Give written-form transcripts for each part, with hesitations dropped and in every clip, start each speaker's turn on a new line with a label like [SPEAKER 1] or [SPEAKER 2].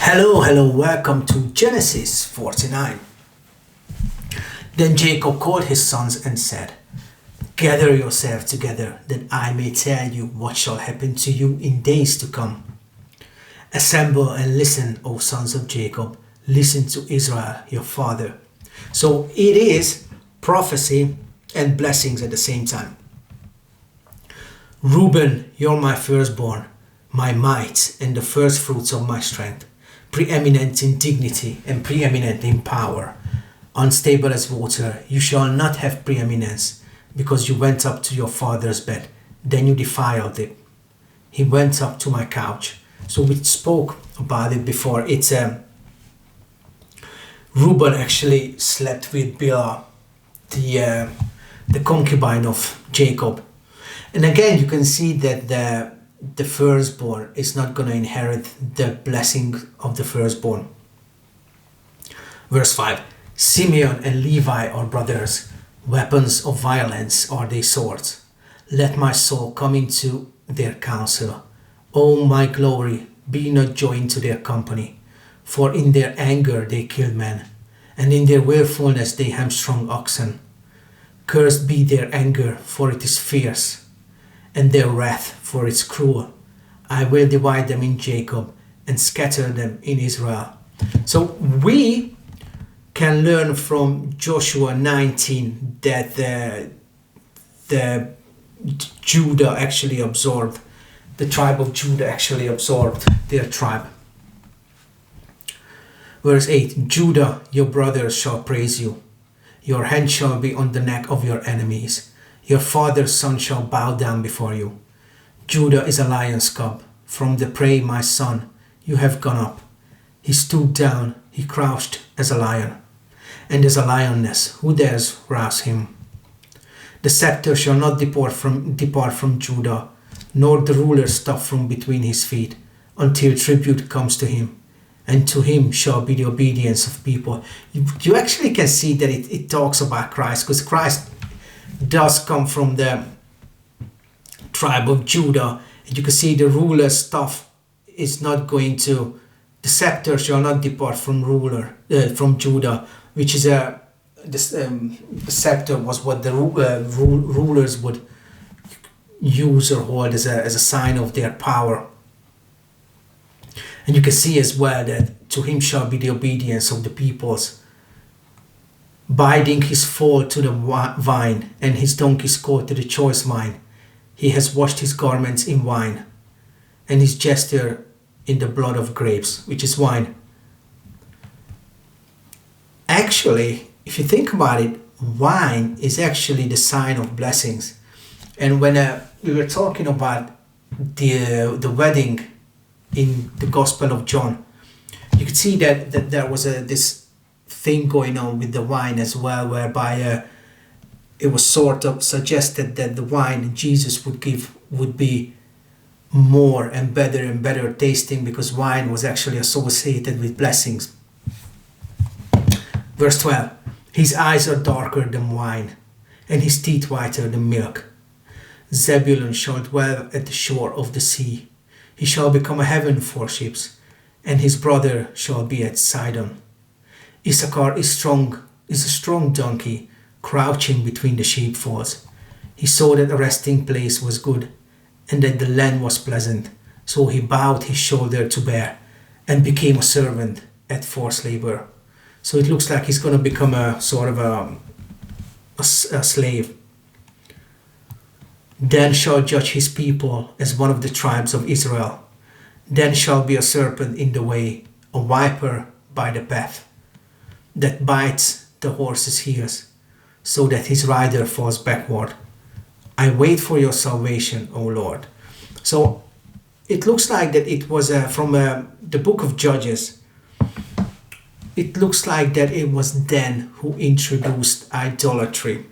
[SPEAKER 1] Hello, welcome to Genesis 49. Then Jacob called his sons and said, gather yourselves together, that I may tell you what shall happen to you in days to come. Assemble and listen, O sons of Jacob, listen to Israel, your father. So it is prophecy and blessings at the same time. Reuben, you're my firstborn, my might, and the first fruits of my strength, preeminent in dignity and preeminent in power. Unstable as water, you shall not have preeminence, because you went up to your father's bed, then you defiled it. He went up to my couch. So we spoke about it before. It's Reuben actually slept with Bilhah, the concubine of Jacob. And again, you can see that the firstborn is not going to inherit the blessing of the firstborn. Verse 5. Simeon and Levi are brothers. Weapons of violence are they swords. Let my soul come into their counsel. O my glory, be not joined to their company. For in their anger they kill men, and in their willfulness they hamstrung oxen. Cursed be their anger, for it is fierce, and their wrath, for it is cruel. I will divide them in Jacob and scatter them in Israel. So we can learn from Joshua 19 that the Judah actually absorbed, the tribe of Judah actually absorbed their tribe. Verse 8, Judah, your brothers shall praise you. Your hand shall be on the neck of your enemies. Your father's son shall bow down before you. Judah is a lion's cub. From the prey, my son, you have gone up. He stooped down, he crouched as a lion. And as a lioness, who dares rouse him? The scepter shall not depart from Judah, nor the ruler stop from between his feet, until tribute comes to him. And to him shall be the obedience of people. You actually can see that it talks about Christ, because Christ does come from the tribe of Judah. And you can see the ruler's stuff is not going to, the scepter shall not depart from from Judah, which is the scepter was what the rulers would use or hold as a sign of their power. And you can see as well that to him shall be the obedience of the peoples, binding his foal to the vine and his donkey's coat to the choice wine. He has washed his garments in wine and his gesture in the blood of grapes, which is wine. Actually, if you think about it, wine is actually the sign of blessings. And when we were talking about the wedding in the Gospel of John, you could see that there was this thing going on with the wine as well, whereby it was sort of suggested that the wine Jesus would give would be more and better tasting, because wine was actually associated with blessings. Verse 12, his eyes are darker than wine, and his teeth whiter than milk. Zebulun shall dwell at the shore of the sea. He shall become a haven for ships, and his brother shall be at Sidon. Issachar is a strong donkey, crouching between the sheepfolds. He saw that the resting place was good, and that the land was pleasant. So he bowed his shoulder to bear, and became a servant at forced labor. So it looks like he's going to become a sort of a slave. Then shall judge his people as one of the tribes of Israel. Then shall be a serpent in the way, a viper by the path, that bites the horse's heels, so that his rider falls backward. I wait for your salvation, O Lord. So it looks like that it was from the book of Judges. It looks like that it was Dan who introduced idolatry.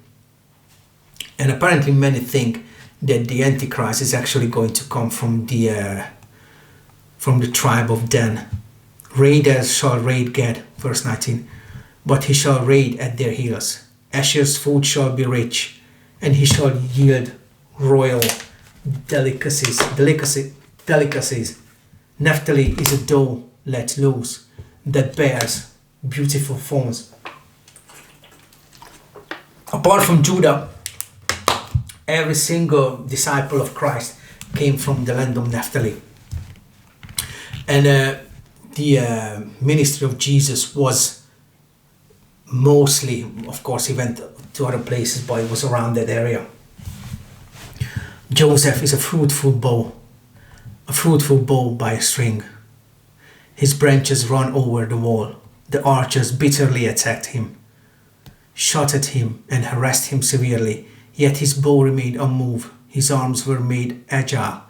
[SPEAKER 1] And apparently many think that the Antichrist is actually going to come from the tribe of Dan. Raiders shall raid Gad, verse 19, but he shall raid at their heels. Asher's food shall be rich, and he shall yield royal delicacies. Naphtali is a doe let loose, that bears beautiful forms. Apart from Judah, every single disciple of Christ came from the land of Naphtali. And the ministry of Jesus was mostly, of course, he went to other places, but it was around that area. Joseph is a fruitful bow by a string. His branches run over the wall. The archers bitterly attacked him, shot at him, and harassed him severely. Yet his bow remained unmoved. His arms were made agile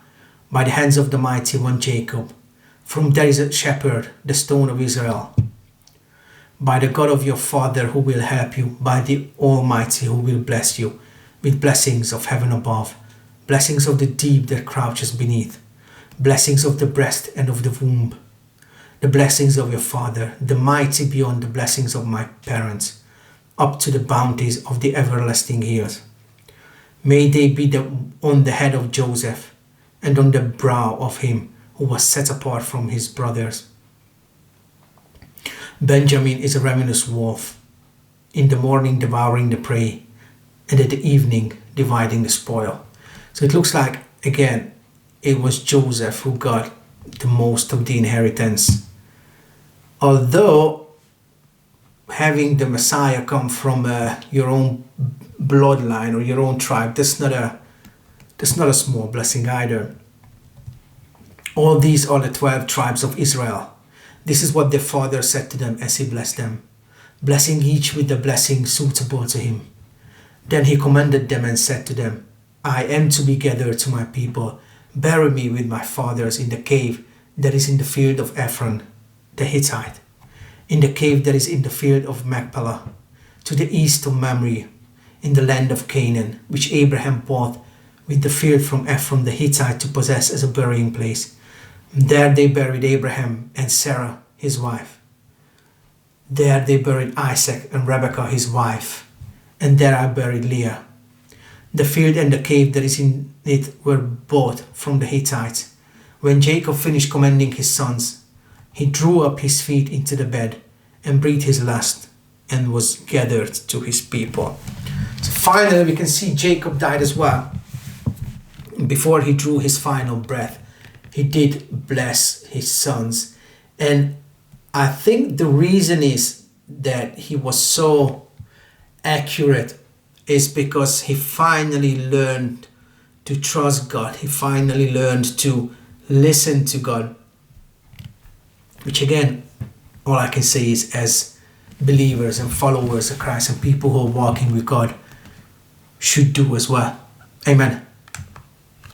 [SPEAKER 1] by the hands of the mighty one Jacob. From there is a shepherd, the stone of Israel. By the God of your father who will help you, by the Almighty who will bless you, with blessings of heaven above, blessings of the deep that crouches beneath, blessings of the breast and of the womb, the blessings of your father, the mighty beyond the blessings of my parents, up to the bounties of the everlasting years. May they be on the head of Joseph and on the brow of him who was set apart from his brothers. Benjamin is a ravenous wolf, in the morning devouring the prey, and at the evening dividing the spoil. So it looks like, again, it was Joseph who got the most of the inheritance. Although having the Messiah come from your own bloodline or your own tribe, that's not a small blessing either. All these are the 12 tribes of Israel. This is what their father said to them as he blessed them, blessing each with the blessing suitable to him. Then he commanded them and said to them, I am to be gathered to my people. Bury me with my fathers in the cave that is in the field of Ephron the Hittite, in the cave that is in the field of Machpelah, to the east of Mamre, in the land of Canaan, which Abraham bought with the field from Ephron the Hittite to possess as a burying place. There they buried Abraham and Sarah, his wife. There they buried Isaac and Rebekah, his wife. And there I buried Leah. The field and the cave that is in it were bought from the Hittites. When Jacob finished commanding his sons, he drew up his feet into the bed and breathed his last and was gathered to his people. So finally we can see Jacob died as well. Before he drew his final breath, he did bless his sons. And I think the reason is that he was so accurate is because he finally learned to trust God. He finally learned to listen to God. Which again, all I can say is as believers and followers of Christ and people who are walking with God should do as well. Amen.